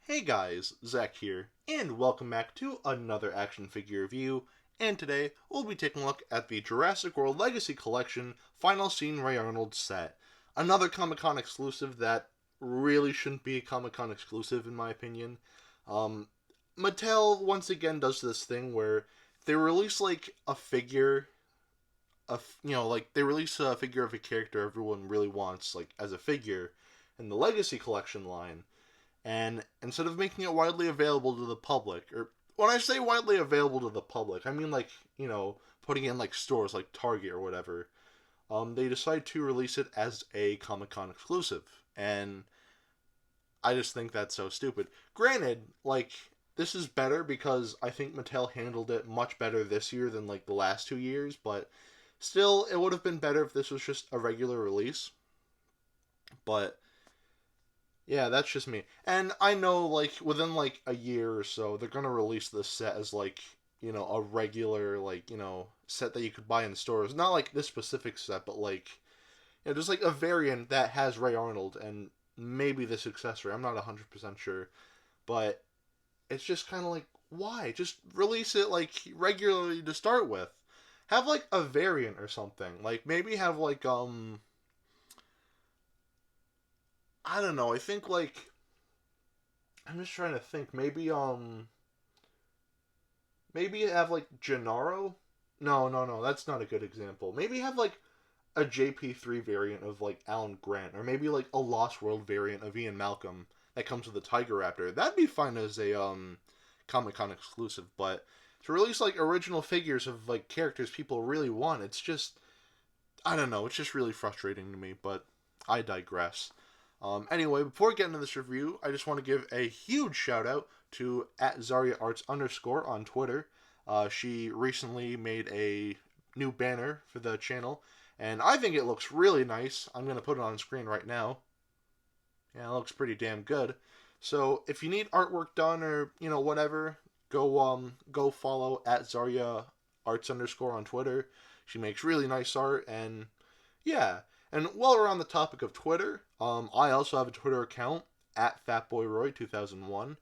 Hey guys, Zack here, and welcome back to another action figure review, and today we'll be taking a look at the Jurassic World Legacy Collection Final Scene Ray Arnold set. Another Comic-Con exclusive that really shouldn't be a Comic-Con exclusive in my opinion. Um, Mattel once again does this thing where they release like a figure, they release a figure of a character everyone really wants, like as a figure, in the Legacy Collection line. And instead of making it widely available to the public, or when I say widely available to the public, I mean putting it in like stores like Target or whatever, they decide to release it as a Comic-Con exclusive. And I just think that's so stupid. Granted, this is better because I think Mattel handled it much better this year than like the last 2 years, but still, it would have been better if this was just a regular release. But yeah, that's just me. And I know, within, a year or so, they're gonna release this set as, a regular, set that you could buy in stores. Not, this specific set, but, just, a variant that has Ray Arnold and maybe this accessory. I'm not 100% sure. But it's just kind of why? Just release it, regularly to start with. Have, a variant or something. Maybe have, I don't know. I think I'm just trying to think. Maybe have Gennaro. No, no, no. That's not a good example. Maybe have a JP3 variant of Alan Grant, or maybe a Lost World variant of Ian Malcolm that comes with the Tiger Raptor. That'd be fine as a Comic Con exclusive. But to release original figures of characters people really want, it's just, I don't know. It's just really frustrating to me. But I digress. Anyway, before getting into this review, I just want to give a huge shout out to @ZariaArts_ on Twitter. She recently made a new banner for the channel, and I think it looks really nice. I'm going to put it on screen right now. Yeah, it looks pretty damn good. So if you need artwork done or, whatever, go follow @ZariaArts_ on Twitter. She makes really nice art, and yeah. And while we're on the topic of Twitter, I also have a Twitter account, @FatBoyRoy2001.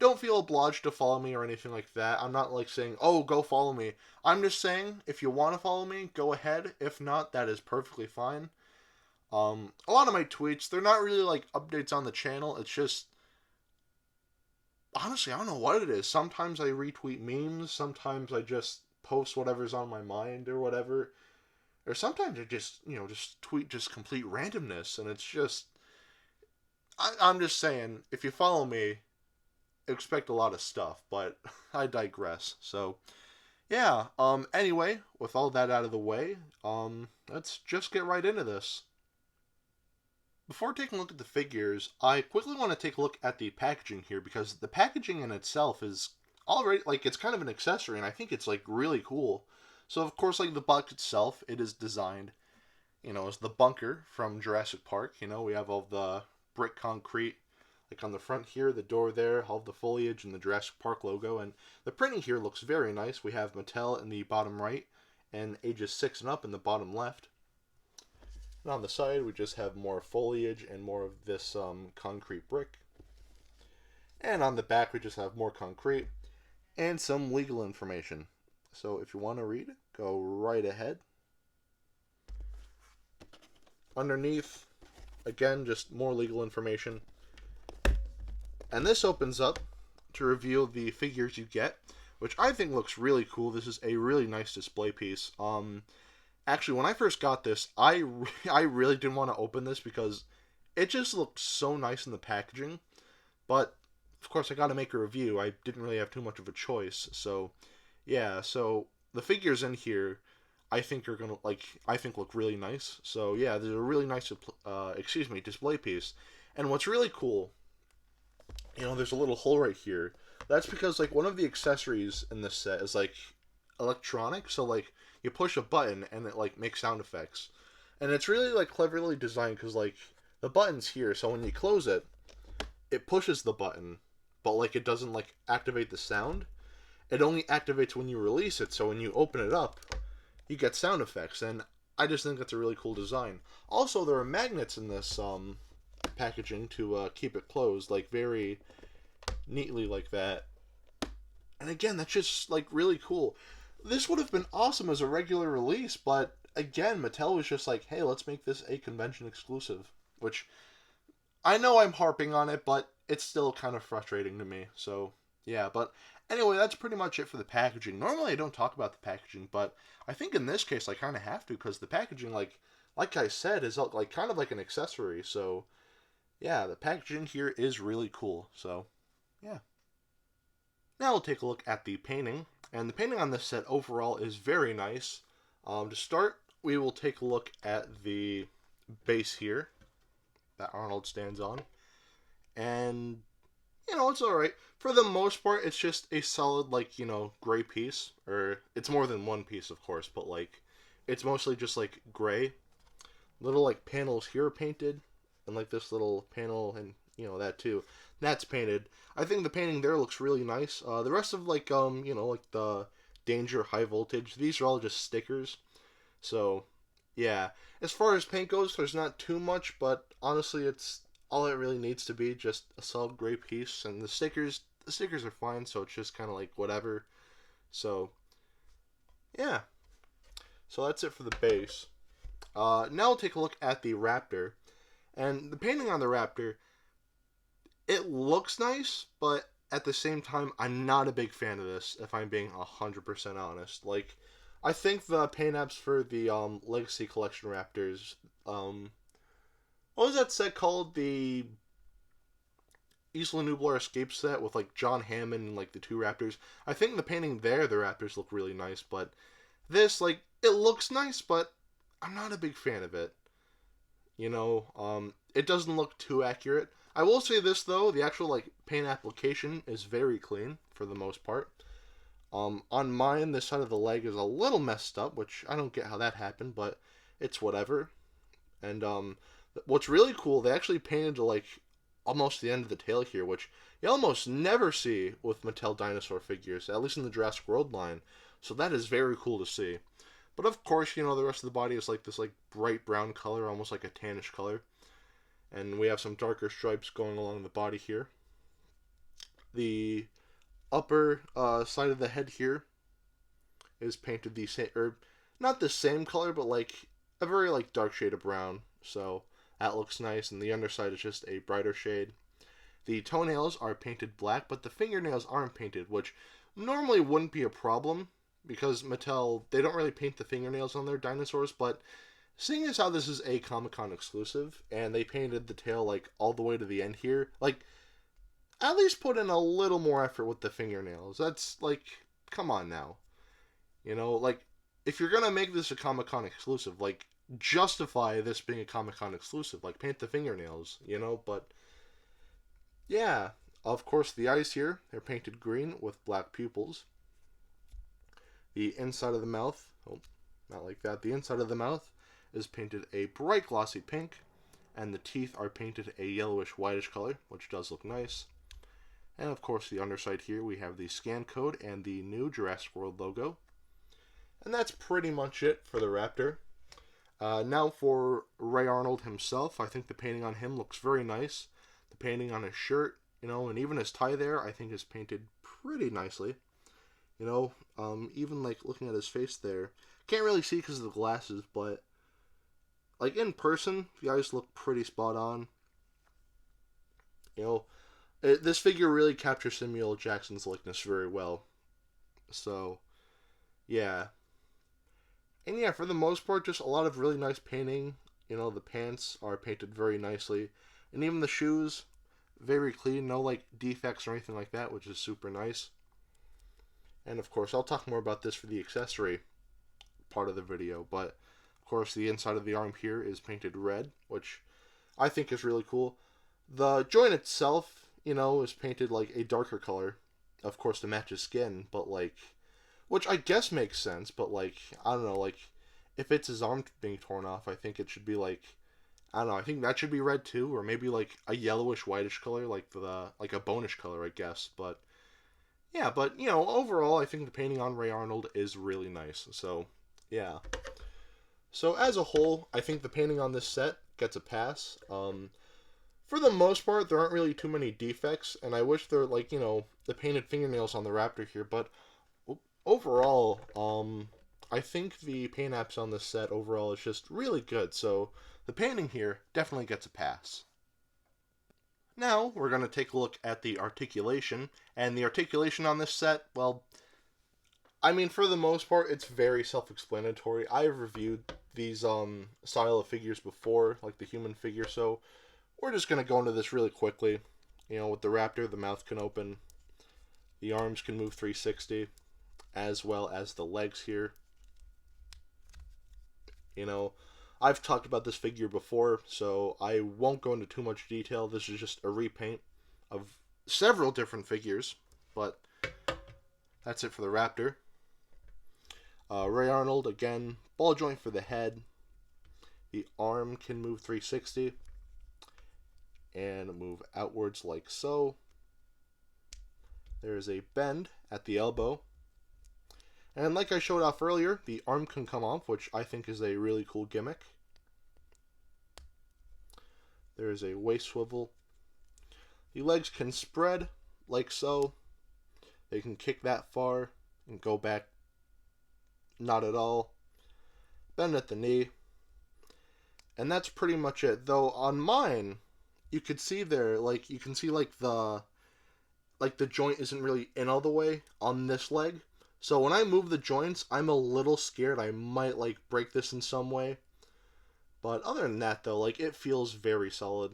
Don't feel obliged to follow me or anything like that. I'm not saying, oh, go follow me. I'm just saying, if you want to follow me, go ahead. If not, that is perfectly fine. A lot of my tweets, they're not really updates on the channel. It's just, honestly, I don't know what it is. Sometimes I retweet memes. Sometimes I just post whatever's on my mind or whatever. Or sometimes I just tweet just complete randomness, and it's just, I'm just saying, if you follow me, expect a lot of stuff, but I digress. So, yeah, anyway, with all that out of the way, let's just get right into this. Before taking a look at the figures, I quickly want to take a look at the packaging here, because the packaging in itself is already, it's kind of an accessory, and I think it's, really cool. So, of course, the box itself, it is designed, as the bunker from Jurassic Park. We have all the brick concrete, on the front here, the door there, all the foliage, and the Jurassic Park logo. And the printing here looks very nice. We have Mattel in the bottom right, and ages 6 and up in the bottom left. And on the side, we just have more foliage and more of this concrete brick. And on the back, we just have more concrete and some legal information. So if you want to read, go right ahead. Underneath, again, just more legal information. And this opens up to reveal the figures you get, which I think looks really cool. This is a really nice display piece. Actually, when I first got this, I really didn't want to open this because it just looked so nice in the packaging. But, of course, I got to make a review. I didn't really have too much of a choice, so yeah, so the figures in here, I think are gonna look really nice. So yeah, they're a really nice, display piece. And what's really cool, there's a little hole right here. That's because one of the accessories in this set is electronic. So you push a button and it makes sound effects. And it's really cleverly designed because the button's here. So when you close it, it pushes the button, but it doesn't activate the sound. It only activates when you release it, so when you open it up, you get sound effects, and I just think that's a really cool design. Also, there are magnets in this packaging to keep it closed, very neatly like that. And again, that's just like really cool. This would have been awesome as a regular release, but again, Mattel was just like, hey, let's make this a convention exclusive. Which, I know I'm harping on it, but it's still kind of frustrating to me. So, yeah, but anyway, that's pretty much it for the packaging. Normally I don't talk about the packaging, but I think in this case I kind of have to, because the packaging, like I said, is like kind of like an accessory. So, yeah, the packaging here is really cool. So, yeah. Now we'll take a look at the painting. And the painting on this set overall is very nice. To start, we will take a look at the base here that Arnold stands on. And, it's alright. For the most part, it's just a solid, gray piece. Or, it's more than one piece, of course, but, it's mostly just, gray. Little, panels here are painted. And, this little panel, and, that too. That's painted. I think the painting there looks really nice. The rest of, the danger, high voltage, these are all just stickers. So, yeah. As far as paint goes, there's not too much, but honestly, it's all it really needs to be, just a solid gray piece. And the stickers are fine, so it's just kind of whatever. So, yeah. So that's it for the base. Now we'll take a look at the Raptor. And the painting on the Raptor, it looks nice, but at the same time, I'm not a big fan of this, if I'm being 100% honest. I think the paint apps for the Legacy Collection Raptors, what was that set called? The Isla Nublar Escape set with John Hammond and the two Raptors. I think the painting there, the Raptors look really nice, but this, it looks nice, but I'm not a big fan of it. It doesn't look too accurate. I will say this though, the actual paint application is very clean for the most part. On mine, this side of the leg is a little messed up, which I don't get how that happened, but it's whatever. And what's really cool, they actually painted almost the end of the tail here, which you almost never see with Mattel dinosaur figures, at least in the Jurassic World line. So that is very cool to see. But of course, the rest of the body is this bright brown color, almost like a tannish color. And we have some darker stripes going along the body here. The upper side of the head here is painted the same, or not the same color, but a very dark shade of brown. So that looks nice, and the underside is just a brighter shade. The toenails are painted black, but the fingernails aren't painted, which normally wouldn't be a problem, because Mattel, they don't really paint the fingernails on their dinosaurs, but seeing as how this is a Comic-Con exclusive, and they painted the tail, all the way to the end here, at least put in a little more effort with the fingernails. That's, come on now. If you're gonna make this a Comic-Con exclusive, justify this being a Comic-Con exclusive. Paint the fingernails, but, yeah. Of course, the eyes here, they're painted green with black pupils. The inside of the mouth, not like that, the inside of the mouth is painted a bright glossy pink, and the teeth are painted a yellowish whitish color, which does look nice. And of course, the underside here, we have the scan code and the new Jurassic World logo. And that's pretty much it for the Raptor. Now for Ray Arnold himself, I think the painting on him looks very nice. The painting on his shirt, and even his tie there, I think is painted pretty nicely. Even looking at his face there, can't really see because of the glasses, but in person, the eyes look pretty spot on. This figure really captures Samuel L. Jackson's likeness very well. So, yeah. And yeah, for the most part, just a lot of really nice painting. The pants are painted very nicely. And even the shoes, very clean. No, defects or anything like that, which is super nice. And of course, I'll talk more about this for the accessory part of the video. But, of course, the inside of the arm here is painted red, which I think is really cool. The joint itself, is painted a darker color, of course, to match his skin, but which I guess makes sense, but I don't know, if it's his arm being torn off, I think it should be I don't know, I think that should be red too, or maybe a yellowish whitish color, a bonish color, I guess. But yeah, but overall, I think the painting on Ray Arnold is really nice. So yeah. So as a whole, I think the painting on this set gets a pass. For the most part, there aren't really too many defects, and I wish there were, like, the painted fingernails on the Raptor here, but overall, I think the paint apps on this set overall is just really good, so the painting here definitely gets a pass. Now, we're going to take a look at the articulation, and the articulation on this set, well, I mean, for the most part, it's very self-explanatory. I've reviewed these style of figures before, like the human figure, so we're just going to go into this really quickly. With the Raptor, the mouth can open, the arms can move 360, as well as the legs here. I've talked about this figure before, so I won't go into too much detail. This is just a repaint of several different figures, but that's it for the Raptor. Ray Arnold, again, ball joint for the head. The arm can move 360 and move outwards like so. There is a bend at the elbow. And like I showed off earlier, the arm can come off, which I think is a really cool gimmick. There is a waist swivel. The legs can spread like so. They can kick that far and go back not at all. Bend at the knee. And that's pretty much it. Though on mine, you could see there, you can see the joint isn't really in all the way on this leg. So when I move the joints, I'm a little scared I might break this in some way. But other than that though, it feels very solid.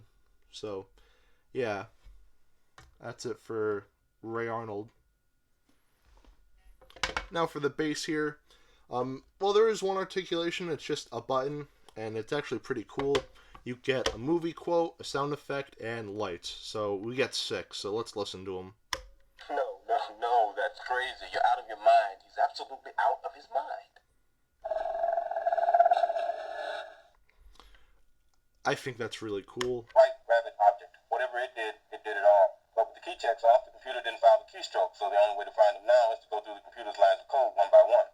So yeah, that's it for Ray Arnold. Now for the base here, well, there is one articulation. It's just a button, and it's actually pretty cool. You get a movie quote, a sound effect, and lights. So we get 6, so let's listen to them. No, that's crazy. You're out of your mind. He's absolutely out of his mind. I think that's really cool. White rabbit object. Whatever it did it all. But with the key checks off, the computer didn't file the keystroke, so the only way to find him now is to go through the computer's lines of code one by one.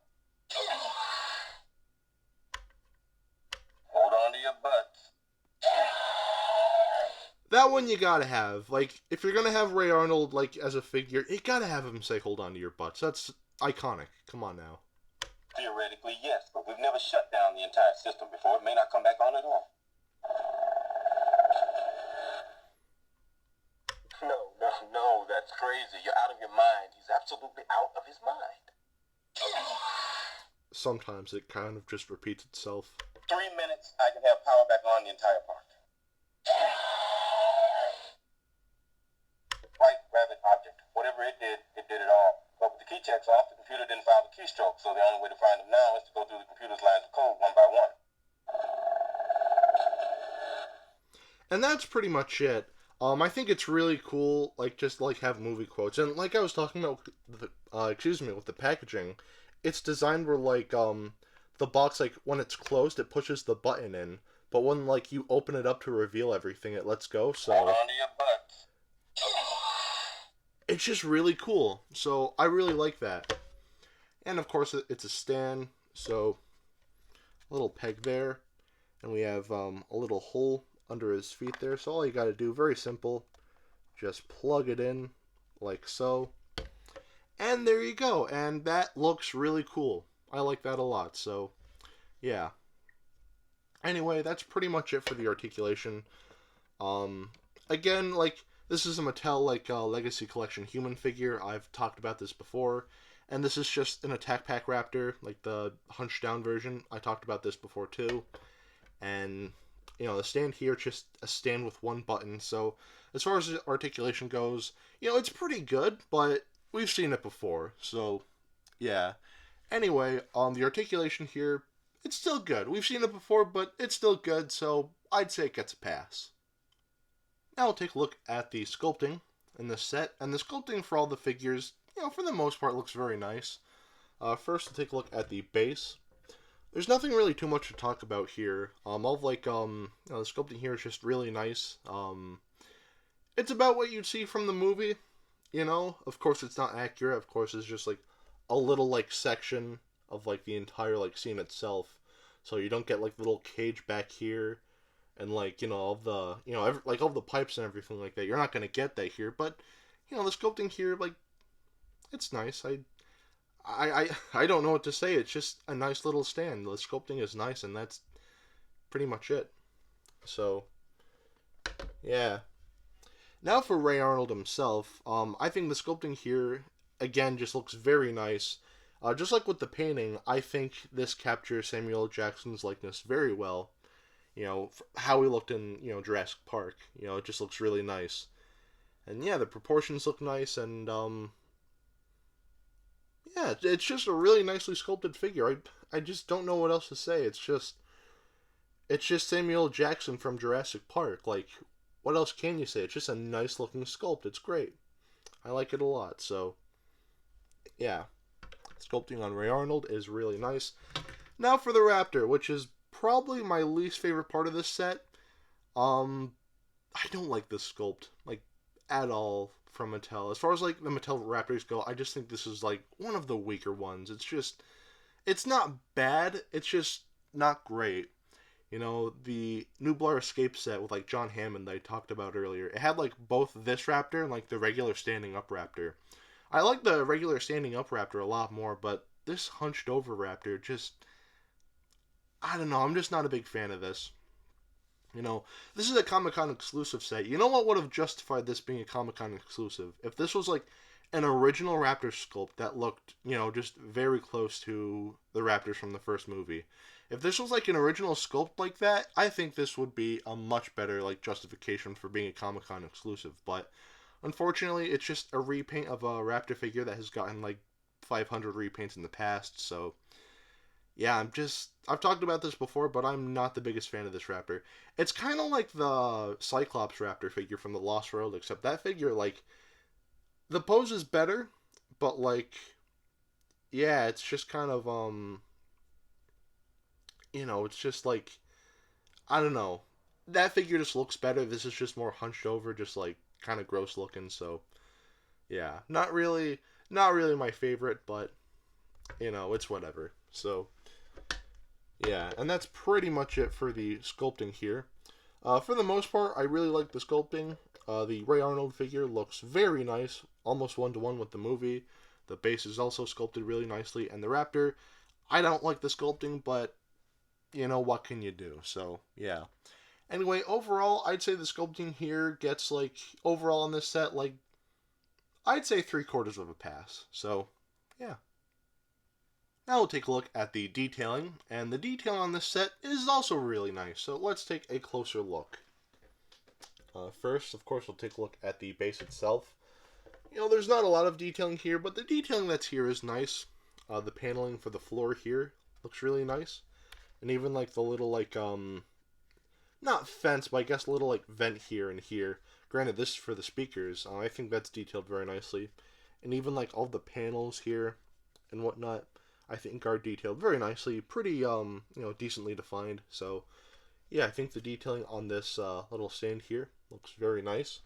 Hold on to your butts. That one you gotta have. If you're gonna have Ray Arnold, as a figure, you gotta have him say, "Hold on to your butts." That's iconic. Come on now. Theoretically, yes, but we've never shut down the entire system before. It may not come back on at all. No, that's crazy. You're out of your mind. He's absolutely out of his mind. Sometimes it kind of just repeats itself. 3 minutes, I can have power back on the entire park. White rabbit object. Whatever it did it all. But with the key checks off, the computer didn't file the keystroke, so the only way to find him now is to go through the computer's lines of code one by one. And that's pretty much it. I think it's really cool, have movie quotes. And like I was talking about, with the packaging, it's designed where, the box, when it's closed, it pushes the button in. But when, you open it up to reveal everything, it lets go, so... Hold on to your butts. It's just really cool. So, I really like that. And, of course, it's a stand, so... A little peg there. And we have, a little hole under his feet there. So all you gotta do, very simple, just plug it in like so, and there you go. And that looks really cool. I like that a lot. So yeah, anyway, that's pretty much it for the articulation. Again, this is a Mattel Legacy Collection human figure. I've talked about this before, and this is just an Attack Pack Raptor, the hunched down version. I talked about this before too. And the stand here, just a stand with one button. So as far as articulation goes, it's pretty good, but we've seen it before. So yeah. Anyway, the articulation here, it's still good. We've seen it before, but it's still good, so I'd say it gets a pass. Now we'll take a look at the sculpting in this set. And the sculpting for all the figures, for the most part, looks very nice. First, we'll take a look at the base. There's nothing really too much to talk about here. All of the sculpting here is just really nice. It's about what you'd see from the movie, Of course, it's not accurate. Of course, it's just a little section of the entire scene itself. So you don't get the little cage back here, and like all the like all the pipes and everything like that. You're not gonna get that here, but the sculpting here, like, it's nice. I don't know what to say. It's just a nice little stand. The sculpting is nice, and that's pretty much it. So yeah. Now for Ray Arnold himself, I think the sculpting here again just looks very nice. Just like with the painting, I think this captures Samuel L. Jackson's likeness very well. How he looked in Jurassic Park. It just looks really nice. And yeah, the proportions look nice, and yeah, it's just a really nicely sculpted figure. I just don't know what else to say. It's just Samuel L. Jackson from Jurassic Park. Like, what else can you say? It's just a nice looking sculpt. It's great. I like it a lot. So yeah, sculpting on Ray Arnold is really nice. Now for the Raptor, which is probably my least favorite part of this set. I don't like this sculpt, like, at all, from Mattel. As far as like the Mattel Raptors go, I just think this is like one of the weaker ones. It's not bad, it's just not great. The Nublar Escape set with like John Hammond that I talked about earlier, it had like both this Raptor and like the regular standing up Raptor. I like the regular standing up Raptor a lot more, but this hunched over Raptor just, I don't know, I'm just not a big fan of this. This is a Comic-Con exclusive set. You know what would have justified this being a Comic-Con exclusive? If this was like an original Raptor sculpt that looked, just very close to the Raptors from the first movie. If this was like an original sculpt like that, I think this would be a much better like justification for being a Comic-Con exclusive. But unfortunately, it's just a repaint of a Raptor figure that has gotten like 500 repaints in the past, so yeah, I've talked about this before, but I'm not the biggest fan of this Raptor. It's kind of like the Cyclops Raptor figure from the Lost World, except that figure, like, the pose is better, but, like, yeah, it's just kind of, it's just like, I don't know. That figure just looks better. This is just more hunched over, just, like, kind of gross looking, so, yeah. Not really my favorite, but, it's whatever. So, yeah, and that's pretty much it for the sculpting here. For the most part, I really like the sculpting. The Ray Arnold figure looks very nice, almost one-to-one with the movie. The base is also sculpted really nicely, and the Raptor, I don't like the sculpting, but, what can you do? So, yeah. Anyway, overall, I'd say the sculpting here gets, like, overall in this set, like, I'd say 3/4 of a pass. So, yeah. Now we'll take a look at the detailing, and the detailing on this set is also really nice, so let's take a closer look. First, of course, we'll take a look at the base itself. There's not a lot of detailing here, but the detailing that's here is nice. The paneling for the floor here looks really nice, and even like the little like not fence, but I guess a little like vent here and here. Granted, this is for the speakers. I think that's detailed very nicely, and even like all the panels here and whatnot, I think are detailed very nicely, pretty decently defined. So yeah, I think the detailing on this little stand here looks very nice.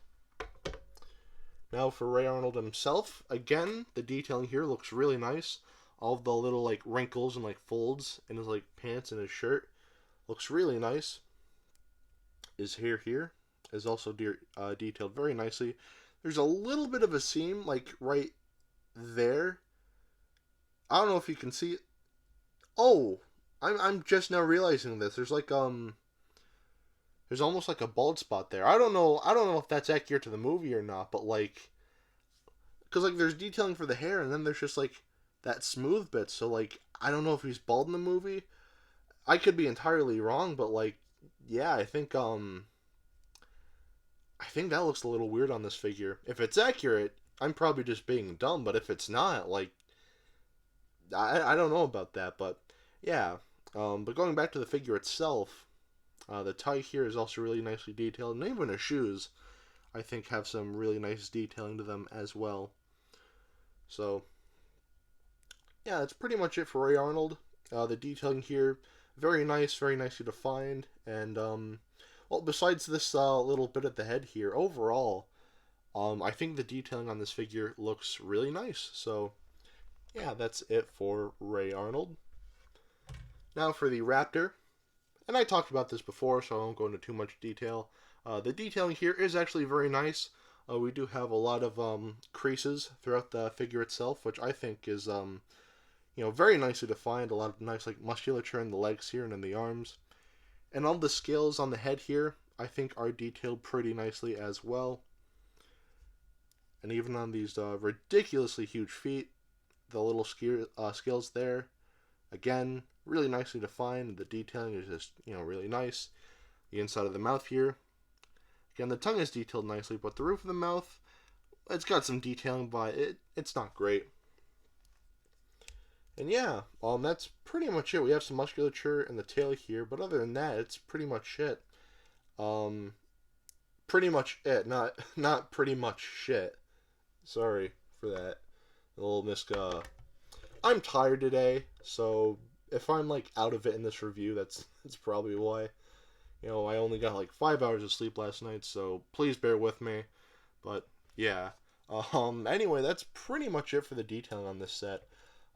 Now for Ray Arnold himself, again, the detailing here looks really nice. All of the little like wrinkles and like folds in his like pants and his shirt looks really nice. His hair here is also detailed very nicely. There's a little bit of a seam like right there. I don't know if you can see it. Oh, I'm just now realizing this. There's like there's almost like a bald spot there. I don't know if that's accurate to the movie or not, but like, because like there's detailing for the hair, and then there's just like that smooth bit. So like, I don't know if he's bald in the movie. I could be entirely wrong, but like, yeah, I think that looks a little weird on this figure. If it's accurate, I'm probably just being dumb, but if it's not, like, I don't know about that, but yeah. But going back to the figure itself, the tie here is also really nicely detailed, and even his shoes, I think, have some really nice detailing to them as well. So, yeah, that's pretty much it for Ray Arnold. The detailing here, very nice, very nicely defined, and, well, besides this little bit at the head here, overall, I think the detailing on this figure looks really nice. So, yeah, that's it for Ray Arnold. Now for the Raptor. and I talked about this before, so I won't go into too much detail. The detailing here is actually very nice. We do have a lot of creases throughout the figure itself, which I think is very nicely defined. A lot of nice like musculature in the legs here and in the arms, and all the scales on the head here I think are detailed pretty nicely as well. And even on these ridiculously huge feet, the little scales there, again, really nicely defined. The detailing is just really nice. The inside of the mouth here, again, the tongue is detailed nicely, but the roof of the mouth, it's got some detailing, but it's not great. And yeah, that's pretty much it. We have some musculature in the tail here, but other than that, it's pretty much it. Um, Pretty much it, not pretty much shit. Sorry for that. A little I'm tired today, so if I'm like out of it in this review, that's probably why. I only got like 5 hours of sleep last night, so please bear with me. But yeah. Anyway, that's pretty much it for the detailing on this set.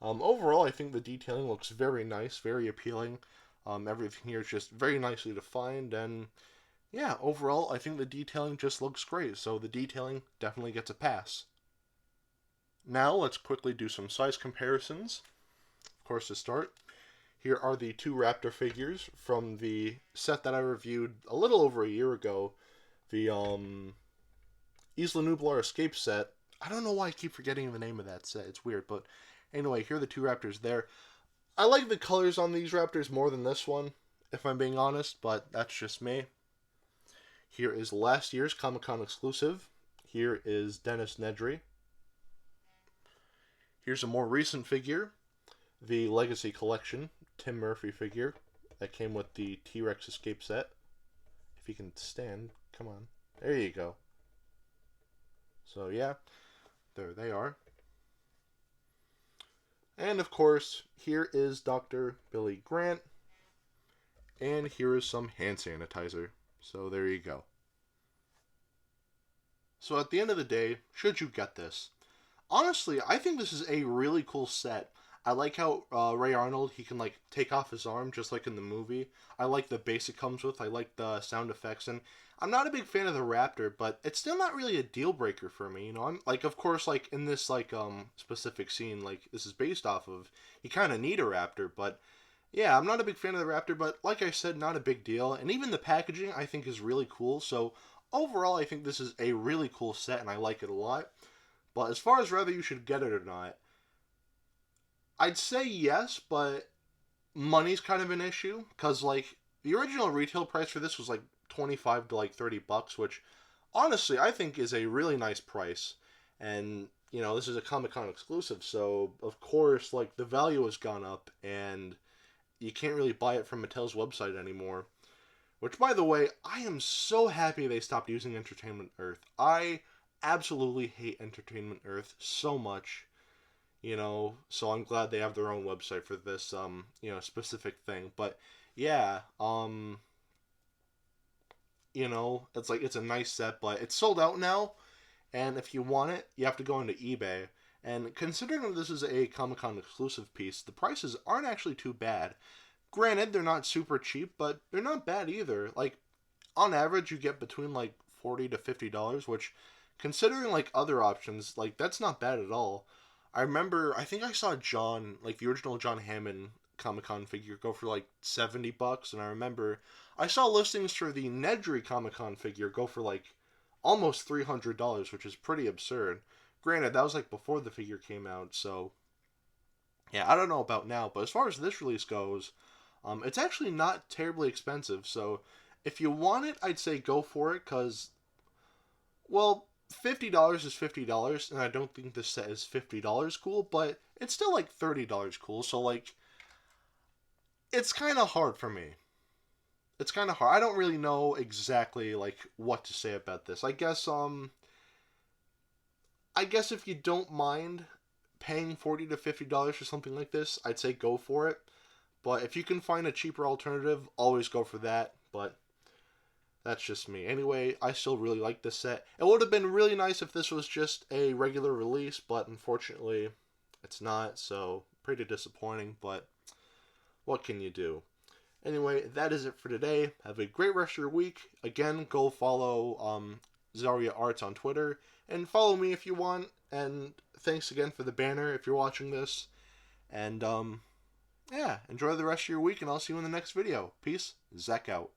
Overall, I think the detailing looks very nice, very appealing. Everything here is just very nicely defined, and yeah, overall, I think the detailing just looks great. So the detailing definitely gets a pass. Now let's quickly do some size comparisons. Of course, to start, here are the two Raptor figures from the set that I reviewed a little over a year ago, the Isla Nublar Escape set. I don't know why I keep forgetting the name of that set. It's weird, but anyway, here are the two Raptors there. I like the colors on these Raptors more than this one, if I'm being honest, but that's just me. Here is last year's Comic-Con exclusive. Here is Dennis Nedry. Here's a more recent figure, the Legacy Collection Tim Murphy figure that came with the T-Rex Escape set. If you can stand, come on. There you go. So yeah, there they are. And of course, here is Dr. Billy Grant. And here is some hand sanitizer. So there you go. So at the end of the day, should you get this? Honestly, I think this is a really cool set. I like how Ray Arnold, he can like take off his arm just like in the movie. I like the base it comes with. I like the sound effects, and I'm not a big fan of the Raptor, but it's still not really a deal breaker for me. I'm like, of course, like in this like specific scene, like this is based off of, you kind of need a Raptor, but yeah, I'm not a big fan of the Raptor, but like I said, not a big deal. And even the packaging I think is really cool. So overall, I think this is a really cool set, and I like it a lot. But as far as whether you should get it or not, I'd say yes, but money's kind of an issue because like the original retail price for this was like 25 to like $30, which honestly I think is a really nice price. And this is a Comic-Con exclusive, so of course like the value has gone up, and you can't really buy it from Mattel's website anymore. Which, by the way, I am so happy they stopped using Entertainment Earth. I absolutely hate Entertainment Earth so much. So I'm glad they have their own website for this specific thing. But yeah, it's like it's a nice set, but it's sold out now, and if you want it, you have to go into eBay. And considering that this is a Comic-Con exclusive piece, the prices aren't actually too bad. Granted, they're not super cheap, but they're not bad either. Like on average, you get between like $40 to $50, which, considering like other options, like that's not bad at all. I think I saw John, like the original John Hammond Comic Con figure, go for like $70, and I remember I saw listings for the Nedry Comic Con figure go for like almost $300, which is pretty absurd. Granted, that was like before the figure came out, so yeah, I don't know about now, but as far as this release goes, it's actually not terribly expensive. So if you want it, I'd say go for it, because well, $50 is $50, and I don't think this set is $50 cool, but it's still like $30 cool. So like, it's kind of hard for me. It's kind of hard. I don't really know exactly like what to say about this. I guess if you don't mind paying $40 to $50 for something like this, I'd say go for it. But if you can find a cheaper alternative, always go for that. But that's just me. Anyway, I still really like this set. It would have been really nice if this was just a regular release, but unfortunately, it's not. So, pretty disappointing, but what can you do? Anyway, that is it for today. Have a great rest of your week. Again, go follow Zarya Arts on Twitter, and follow me if you want. And thanks again for the banner if you're watching this. And yeah, enjoy the rest of your week, and I'll see you in the next video. Peace. Zack out.